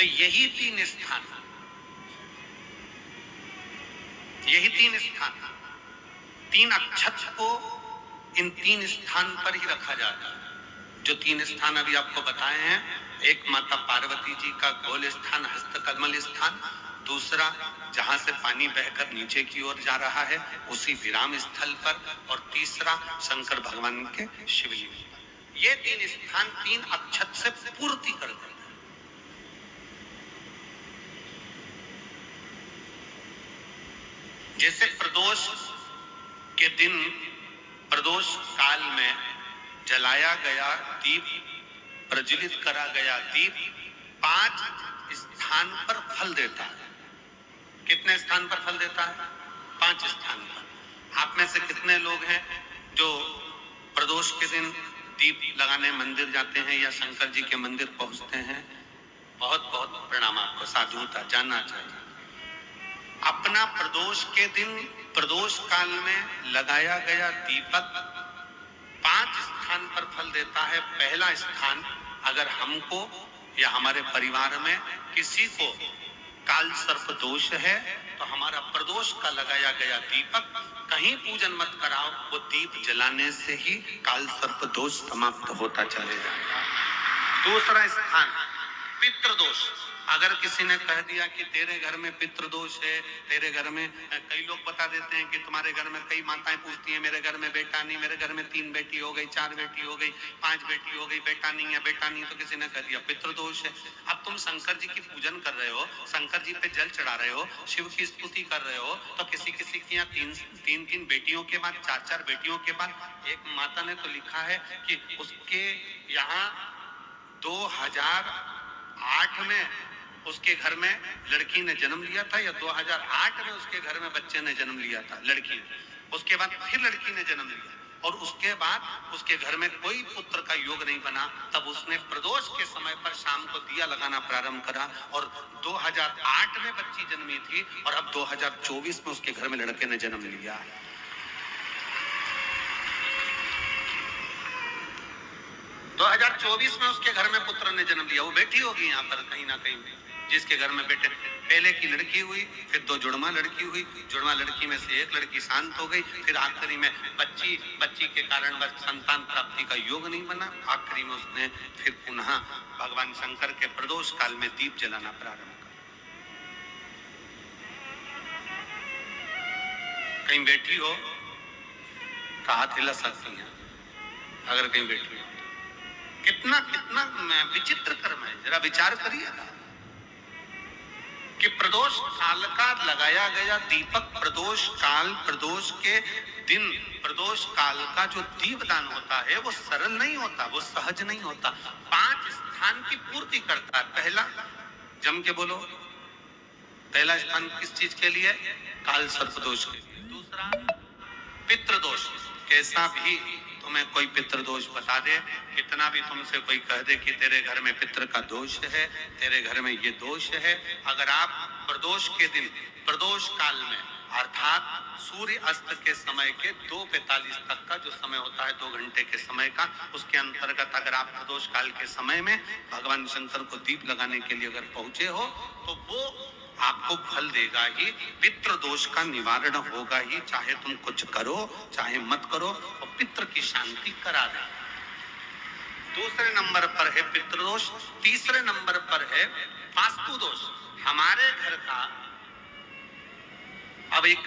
तो यही तीन स्थान, तीन अक्षत को इन तीन स्थान पर ही रखा जाता है। जो तीन स्थान अभी आपको बताए हैं, एक माता पार्वती जी का गोल स्थान हस्तकमल स्थान, दूसरा जहां से पानी बहकर नीचे की ओर जा रहा है उसी विराम स्थल पर, और तीसरा शंकर भगवान के शिवलिंग पर। ये तीन स्थान तीन अक्षत से पूर्ति कर देते हैं। जैसे प्रदोष के दिन, प्रदोष काल में जलाया गया दीप, प्रज्वलित करा गया दीप 5 स्थान पर फल देता है। कितने स्थान पर फल देता है? 5 स्थान पर। आप में से कितने लोग हैं जो प्रदोष के दिन दीप लगाने मंदिर जाते हैं या शंकर जी के मंदिर पहुंचते हैं? बहुत बहुत प्रणाम आपको, साधुता जानना चाहिए। अपना प्रदोष के दिन, प्रदोष काल में लगाया गया दीपक 5 स्थान पर फल देता है। पहला स्थान, अगर हमको या हमारे परिवार में किसी को काल सर्प दोष है तो हमारा प्रदोष का लगाया गया दीपक कहीं पूजन मत कराओ, वो दीप जलाने से ही काल सर्प दोष समाप्त होता चले जाएगा। दूसरा स्थान, पितृदोष। अगर किसी ने कह दिया कि तेरे घर में पितृदोष है, तेरे घर में, कई लोग बता देते हैं कि तुम्हारे घर में, कई माताएं पूछती हैं मेरे घर में बेटा नहीं, मेरे घर में 3 बेटी हो गई, 4 बेटी हो गई, 5 बेटी हो गई, बेटा नहीं है, बेटा नहीं, तो किसी ने कह दिया पितृदोष है। अब तुम शंकर जी की पूजन कर रहे हो, शंकर जी पे जल चढ़ा रहे हो, शिव की स्तुति कर रहे हो, तो किसी किसी की यहाँ 3 बेटियों के बाद, 4 बेटियों के बाद, एक माता ने तो लिखा है कि उसके यहाँ 2008 में उसके घर में लड़की ने जन्म लिया था, या 2008 में उसके घर में बच्चे ने जन्म लिया था, लड़की ने। उसके बाद फिर लड़की ने जन्म लिया, और उसके बाद उसके घर में कोई पुत्र का योग नहीं बना। तब उसने प्रदोष के समय पर शाम को दिया लगाना प्रारंभ करा, और 2008 में बच्ची जन्मी थी, और अब 2024 में उसके घर में लड़के ने जन्म लिया। 2024 में उसके घर में पुत्र ने जन्म लिया। वो बेटी होगी यहाँ पर कहीं ना कहीं, जिसके घर में बेटे, पहले की लड़की हुई, फिर 2 जुड़वा लड़की हुई, जुड़वा लड़की में से एक लड़की शांत हो गई, फिर आखिरी में बच्ची के कारण संतान प्राप्ति का योग नहीं बना। आखिरी में उसने फिर पुनः भगवान शंकर के प्रदोष काल में दीप जलाना प्रारंभ कर। कहीं बेटी हो तो हाथ हिला सकती है, अगर कहीं बेटी हो। कितना कितना विचित्र कर्म है, जरा विचार करिएगा कि प्रदोष काल का लगाया गया दीपक, प्रदोष काल, प्रदोष के दिन, प्रदोष काल का जो दीपदान होता है वो सरल नहीं होता, वो सहज नहीं होता। 5 स्थान की पूर्ति करता है। पहला, जम के बोलो, पहला स्थान किस चीज के लिए? काल सर्पदोष के लिए। दूसरा, पितृदोष। कैसा भी तुम्हें कोई पितृदोष बता दे, कितना भी तुमसे कोई कह दे कि तेरे घर में पितृ का दोष है, तेरे घर में ये दोष है, अगर आप प्रदोष के दिन, प्रदोष काल में, अर्थात सूर्य अस्त के समय के 2:45 तक का जो समय होता है, 2 घंटे के समय का, उसके अंतर्गत अगर आप प्रदोष काल के समय में भगवान शंकर को दीप लगाने के लिए अगर पहुंचे हो तो वो आपको फल देगा ही, पितृ दोष का निवारण होगा ही, चाहे तुम कुछ करो चाहे मत करो, और पितृ की शांति करा दे। दूसरे नंबर पर है पितृदोष, तीसरे नंबर पर है वास्तु दोष। हमारे घर का, अब एक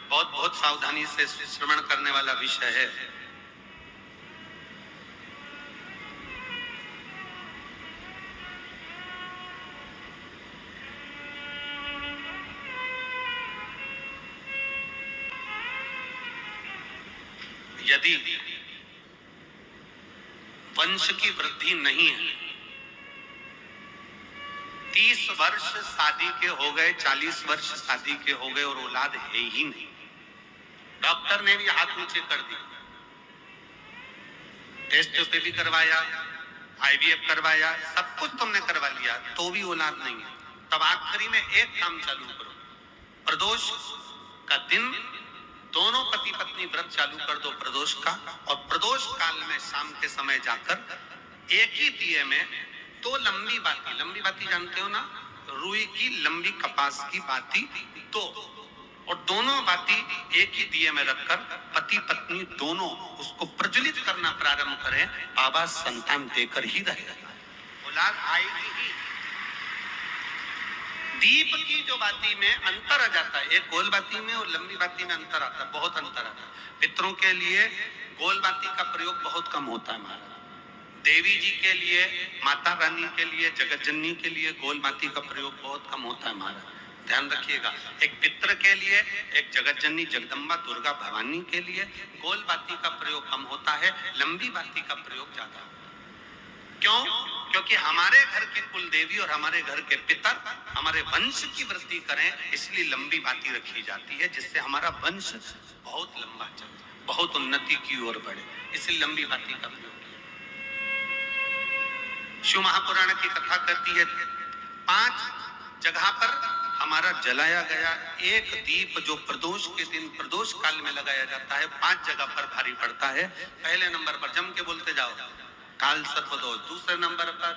बहुत बहुत सावधानी से श्रवण करने वाला विषय है। यदि वंश की वृद्धि नहीं है, 30 वर्ष शादी के हो गए, 40 वर्ष शादी के हो गए और औलाद है ही नहीं, डॉक्टर ने भी हाथ नीचे कर दिया, टेस्ट पे भी करवाया, IVF करवाया, सब कुछ तुमने करवा लिया, तो भी औलाद नहीं है, तब आखिरी में एक काम चालू करो, प्रदोष का दिन दोनों पति पत्नी व्रत चालू कर दो प्रदोष का, और प्रदोष काल में शाम के समय जाकर एक ही दिए में दो लंबी बाती जानते हो ना, रुई की लंबी कपास की बाती दो, और दोनों बाती एक ही दिए में रखकर पति पत्नी दोनों उसको प्रज्वलित करना प्रारंभ करें, बाबा संतान देकर ही रहेगा, औलाद आएगी ही। दीप की जो बाती में अंतर आ जाता है, एक गोल बाती में और लंबी बाती में अंतर आता है, बहुत अंतर आता है। पितरों के लिए गोल बाती का प्रयोग बहुत कम होता है महाराज, देवी जी के लिए, माता रानी के लिए, जगत जननी के लिए गोल बाती का प्रयोग बहुत कम होता है महाराज, ध्यान रखिएगा। एक पितर के लिए, एक जगत जननी जगदम्बा दुर्गा भवानी के लिए गोल बाती का प्रयोग कम होता है, लंबी बाती का प्रयोग ज्यादा। क्यों? क्योंकि हमारे घर की कुल देवी और हमारे घर के पितर हमारे वंश की वृद्धि करें, इसलिए लंबी बाती रखी जाती है, जिससे हमारा वंश बहुत लंबा चले, बहुत उन्नति की ओर बढ़े, इसलिए लंबी बाती का प्रयोग किया। शिव महापुराण की कथा कहती है 5 जगह पर हमारा जलाया गया एक दीप जो प्रदोष के दिन प्रदोष काल में लगाया जाता है, 5 जगह पर भारी पड़ता है। पहले नंबर पर जम के बोलते जाओ, काल सर्पदोष। दूसरे नंबर पर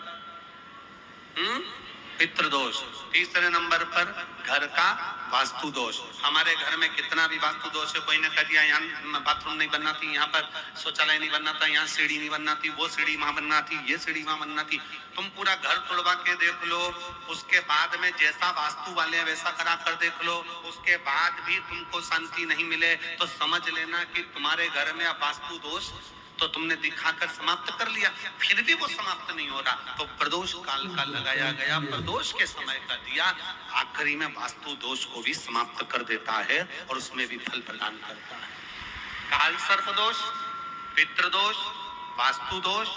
पितृदोष। तीसरे नंबर पर घर का वास्तु दोष। हमारे घर में कितना भी वास्तु दोष है, कोई ने कह दिया यहाँ बाथरूम नहीं बनना थी, यहाँ पर शौचालय नहीं बनना था, यहाँ सीढ़ी नहीं बनना थी, वो सीढ़ी वहां बनना थी, ये सीढ़ी वहां बनना थी, तुम पूरा घर तोड़वा के देख लो, उसके बाद में जैसा वास्तु वाले वैसा करा कर देख लो, उसके बाद भी तुमको शांति नहीं मिले तो समझ लेना कि तुम्हारे घर में वास्तु दोष तो तुमने दिखाकर समाप्त कर लिया, फिर भी वो समाप्त नहीं हो रहा, तो प्रदोष काल का लगाया गया प्रदोष के समय का दिया आखिरी में वास्तु दोष को भी समाप्त कर देता है और उसमें भी फल प्रदान करता है। काल सर्प दोष, पितृदोष, वास्तु दोष।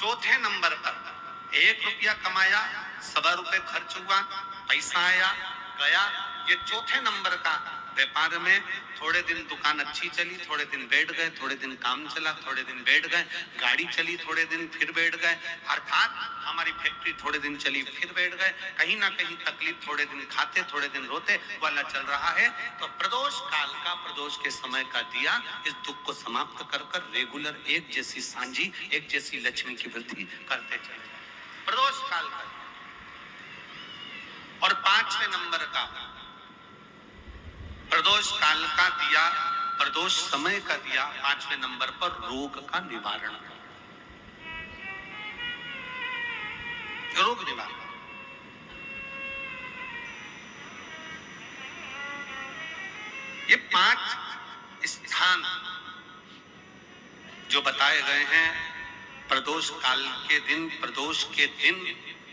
चौथे नंबर पर 1 रुपया कमाया, 1.25 रुपए खर्च हुआ, पैसा आया गया, ये चौथे नंबर का। व्यापार में थोड़े दिन दुकान अच्छी चली, थोड़े दिन बैठ गए, थोड़े दिन काम चला, थोड़े दिन बैठ गए, गाड़ी चली थोड़े दिन फिर बैठ गए, अर्थात हमारी फैक्ट्री थोड़े दिन चली फिर बैठ गए, कहीं ना कहीं तकलीफ, थोड़े दिन खाते थोड़े दिन रोते वाला चल रहा है। तो प्रदोष काल का, प्रदोष के समय का दिया इस दुख को समाप्त कर कर रेगुलर एक जैसी सांझी, एक जैसी लक्ष्मी की वृद्धि करते चले प्रदोष काल का। और 5वें नंबर का प्रदोष काल का दिया, प्रदोष समय का दिया 5वें नंबर पर रोग का निवारण, रोग निवारण। ये 5 स्थान जो बताए गए हैं प्रदोष काल के दिन, प्रदोष के दिन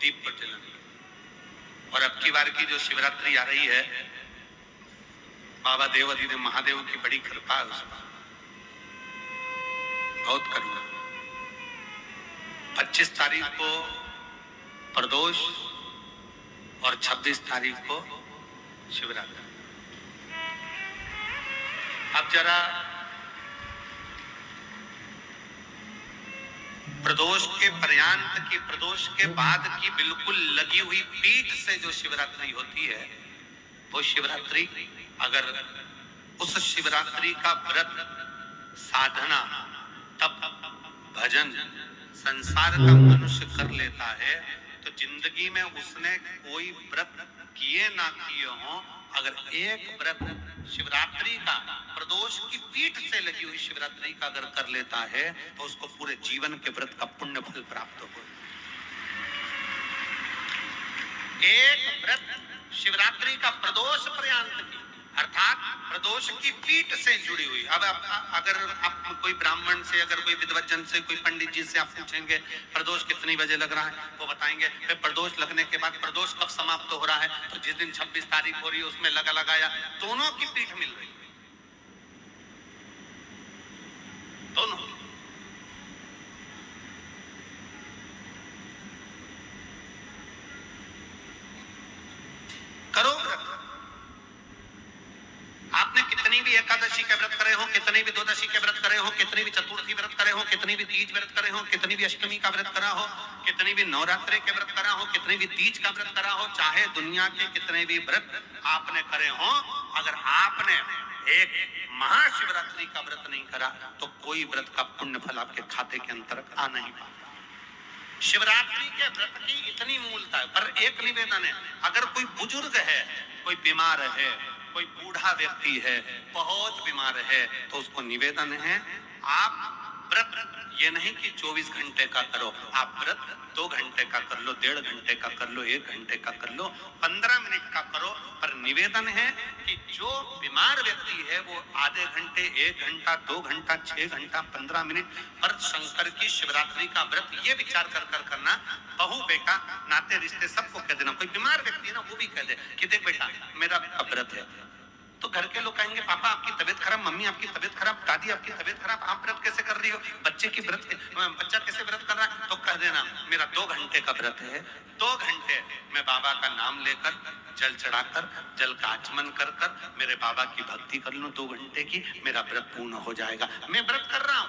दीप प्रज्वलन। और अब की बार की जो शिवरात्रि आ रही है, बाबा देवाधिदेव महादेव की बड़ी कृपा है उस पर, बहुत करुणा। 25 तारीख को प्रदोष और 26 तारीख को शिवरात्रि। अब जरा प्रदोष के पर्यांत की, प्रदोष के बाद की बिल्कुल लगी हुई पीठ से जो शिवरात्रि होती है, वो शिवरात्रि अगर उस शिवरात्रि का व्रत, साधना, तप, भजन, संसार का मनुष्य कर लेता है तो जिंदगी में उसने कोई व्रत किए ना किए हो, अगर एक व्रत शिवरात्रि का, प्रदोष की पीठ से लगी हुई शिवरात्रि का अगर कर लेता है तो उसको पूरे जीवन के व्रत का पुण्य फल प्राप्त हो। एक व्रत शिवरात्रि का प्रदोष पर्यंत की, अर्थात प्रदोष की पीठ से जुड़ी हुई। अब अगर आप कोई ब्राह्मण से, अगर कोई विद्वज्जन से, कोई पंडित जी से आप पूछेंगे प्रदोष कितनी बजे लग रहा है, वो बताएंगे प्रदोष लगने के बाद प्रदोष कब समाप्त हो रहा है, तो जिस दिन 26 तारीख हो रही है उसमें लगाया, दोनों की पीठ मिल रही, दोनों। करो व्रत। आपने कितनी भी एकादशी के व्रत करे हो, कितनी भी द्वादशी के व्रत करे हो, कितनी भी चतुर्थी व्रत करे हो, कितनी भी तीज व्रत करे हो, कितनी भी अष्टमी का व्रत करा हो, कितनी भी नवरात्रि के व्रत करा हो, कितनी भी तीज का व्रत करा हो, चाहे दुनिया के कितने भी व्रत आपने करे हो, अगर आपने एक महाशिवरात्रि का व्रत नहीं करा तो कोई व्रत का पुण्य फल आपके खाते के अंतर्गत आ नहीं पाता। शिवरात्रि के व्रत की इतनी मूलता है, पर एक निवेदन है, अगर कोई बुजुर्ग है, कोई बीमार है, कोई बूढ़ा व्यक्ति है, बहुत बीमार है, तो उसको निवेदन है, आप व्रत ये नहीं कि 24 घंटे का करो, आप व्रत 2 घंटे का कर लो, 1.5 घंटे का कर लो, 1 घंटे का कर लो, 15 मिनट का करो, पर निवेदन है कि जो बीमार व्यक्ति है वो आधे घंटे, 1 घंटा, 2 घंटा, 6 घंटा, 15 मिनट पर शंकर की शिवरात्रि का व्रत ये विचार कर कर करना, बहू बेटा नाते रिश्ते सबको कह देना, कोई बीमार व्यक्ति है ना वो भी कह दे कि देख बेटा मेरा व्रत है, तो घर के लोग कहेंगे पापा आपकी तबीयत खराब, मम्मी आपकी तबीयत खराब, दादी आपकी तबीयत खराब, आप व्रत कैसे कर रही हो, बच्चे की व्रत, बच्चा कैसे व्रत कर रहा है, तो कह देना मेरा 2 घंटे का व्रत है, 2 घंटे मैं बाबा का नाम लेकर जल चढ़ाकर जल का आचमन कर कर मेरे बाबा की भक्ति कर लूं 2 घंटे की, मेरा व्रत पूर्ण हो जाएगा। मैं व्रत कर रहा हूं,